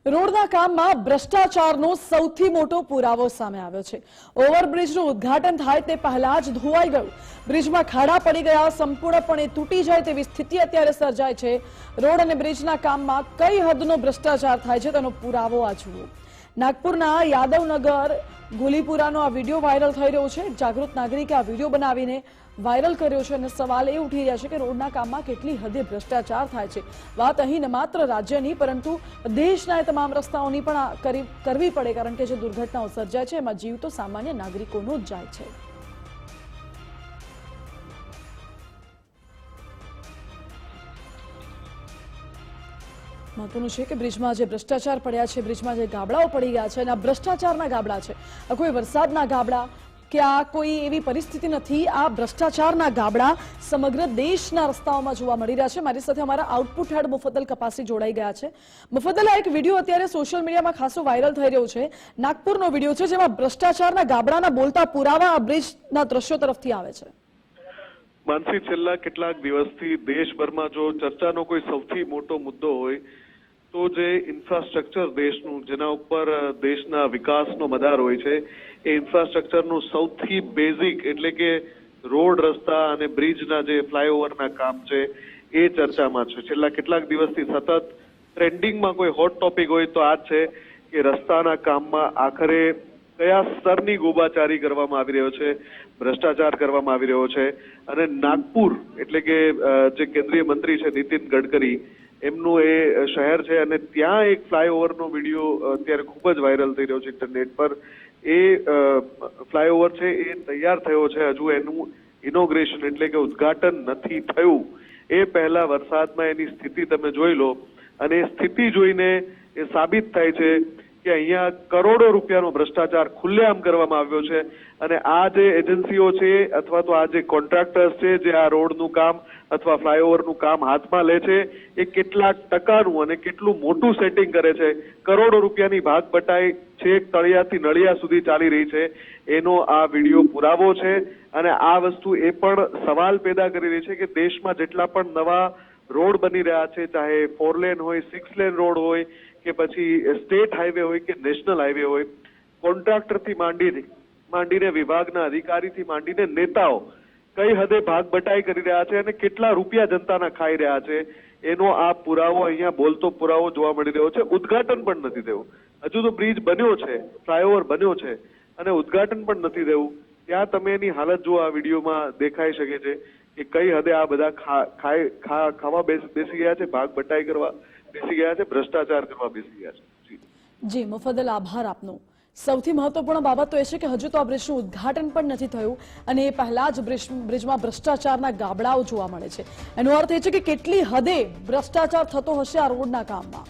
રોડના કામમાં ભ્રષ્ટાચારનો સૌથી મોટો પુરાવો સામે આવ્યો છે। ઓવરબ્રિજનું ઉદ્ઘાટન થાય તે પહેલા જ ધોવાઈ ગયું, બ્રિજમાં ખાડા પડી ગયા, સંપૂર્ણપણે તૂટી જાય તેવી સ્થિતિ અત્યારે સર્જાય છે। રોડ અને બ્રિજના કામમાં કઈ હદનો ભ્રષ્ટાચાર થાય છે તેનો પુરાવો આ જુઓ। નાગપુરના યાદવનગર ગુલીપુરાનો આ વિડીયો વાયરલ થઈ રહ્યો છે। જાગૃત નાગરિકે આ વિડીયો બનાવીને વાયરલ કર્યો છે અને સવાલ એ ઉઠી રહ્યા છે કે રોડના કામમાં કેટલી હદે ભ્રષ્ટાચાર થાય છે। વાત અહીં ન માત્ર રાજ્યની પરંતુ દેશના તમામ રસ્તાઓની પણ કરવી પડે, કારણ કે જે દુર્ઘટનાઓ સર્જાય છે એમાં જીવ તો સામાન્ય નાગરિકોનો જ જાય છે। મહત્વનું છે કે બ્રિજમાં જે ભ્રષ્ટાચાર પડ્યા છે, બ્રિજમાં જે ગાબડાઓ પડી ગયા છે અને આ ભ્રષ્ટાચારના ગાબડા છે, આ કોઈ વરસાદના ગાબડા કે આ કોઈ એવી પરિસ્થિતિ નથી, આ ભ્રષ્ટાચારના ગાબડા સમગ્ર દેશના રસ્તાઓમાં જોવા મળી રહ્યા છે। મારી સાથે અમારા આઉટપુટ હેડ મુફદ્દલ કપાસી જોડાઈ ગયા છે। મુફદ્દલ, આ એક વિડીયો અત્યારે સોશિયલ મીડિયામાં ખાસો વાયરલ થઈ રહ્યો છે। નાગપુરનો વિડીયો છે જેમાં ભ્રષ્ટાચારના ગાબડાના બોલતા પુરાવા આ બ્રિજના દ્રશ્યો તરફથી આવે છે। માનસી, છેલ્લા કેટલાક દિવસથી દેશભરમાં જો ચર્ચાનો કોઈ સૌથી મોટો મુદ્દો હોય તો જે ઇન્ફ્રાસ્ટ્રક્ચર દેશનું, જેના ઉપર દેશના વિકાસનો મદાર હોય છે, એ ઇન્ફ્રાસ્ટ્રક્ચરનું સૌથી બેઝિક એટલે કે રોડ, રસ્તા અને બ્રિજના જે ફ્લાયઓવરના કામ છે એ ચર્ચામાં છે। છેલ્લા કેટલાક દિવસથી સતત ટ્રેન્ડિંગમાં કોઈ હોટ ટોપિક હોય તો આ જ છે કે રસ્તાના કામમાં આખરે કયા સ્તરની ગોબાચારી કરવામાં આવી રહ્યો છે, ભ્રષ્ટાચાર કરવામાં આવી રહ્યો છે। અને નાગપુર એટલે કે જે કેન્દ્રીય મંત્રી છે નીતિન ગડકરી, એમનું એ શહેર છે અને ત્યાં એક ફ્લાયઓવરનો વિડીયો અત્યારે ખૂબ જ વાયરલ થઈ રહ્યો છે ઇન્ટરનેટ પર। એ ફ્લાયઓવર છે એ તૈયાર થયો છે, હજુ એનું ઇનોગ્રેશન એટલે કે ઉદ્ઘાટન નથી થયું। એ પહેલા વરસાદમાં એની સ્થિતિ તમે જોઈ લો અને એ સ્થિતિ જોઈને એ સાબિત થાય છે કે અહીંયા કરોડો રૂપિયાનો ભ્રષ્ટાચાર ખુલ્લેઆમ કરવામાં આવ્યો છે। અને આ જે એજન્સીઓ છે અથવા તો આ જે કોન્ટ્રાક્ટર્સ છે જે આ રોડનું કામ અથવા ફ્લાયઓવરનું કામ હાથમાં લે છે, એ કેટલાક ટકાનું અને કેટલું મોટું સેટિંગ કરે છે, કરોડો રૂપિયાની ભાગ બટાઈ છેક તળિયાથી નળિયા સુધી ચાલી રહી છે, એનો આ વિડીયો પુરાવો છે। અને આ વસ્તુ એ પણ સવાલ પેદા કરી રહી છે કે દેશમાં જેટલા પણ નવા રોડ બની રહ્યા છે, ચાહે 4 લેન હોય, 6 લેન રોડ હોય કે પછી સ્ટેટ હાઈવે હોય કે નેશનલ હાઈવે હોય, કોન્ટ્રાક્ટરથી માંડીને વિભાગના અધિકારીથી માંડીને નેતાઓ કઈ હદે ભાગ બટાઈ કરી રહ્યા છે અને કેટલા રૂપિયા જનતાના ખાઈ રહ્યા છે, એનો આ પુરાવો અહીંયા બોલતો પુરાવો જોવા મળી રહ્યો છે। ઉદ્ઘાટન પણ નથી થયું, હજુ તો બ્રિજ બન્યો છે, ફ્લાયઓવર બન્યો છે અને ઉદ્ઘાટન પણ નથી થયું। ત્યાં તમે એની હાલત જો આ વિડીયોમાં દેખાઈ શકે છે કે કઈ હદે આ બધા ખાવા બેસી ગયા છે, ભાગ બટાઈ કરવા બેસી ગયા છે, ભ્રષ્ટાચાર કરવા બેસી ગયા છે। જી મુફદ્દલ, આભાર આપનો। સૌથી મહત્વપૂર્ણ બાબત તો એ છે કે હજુ તો આ બ્રિજનું ઉદ્ઘાટન પણ નથી થયું અને એ પહેલા જ બ્રિજમાં ભ્રષ્ટાચારના ગાબડાઓ જોવા મળે છે। એનો અર્થ એ છે કે કેટલી હદે ભ્રષ્ટાચાર થતો હશે આ રોડના કામમાં।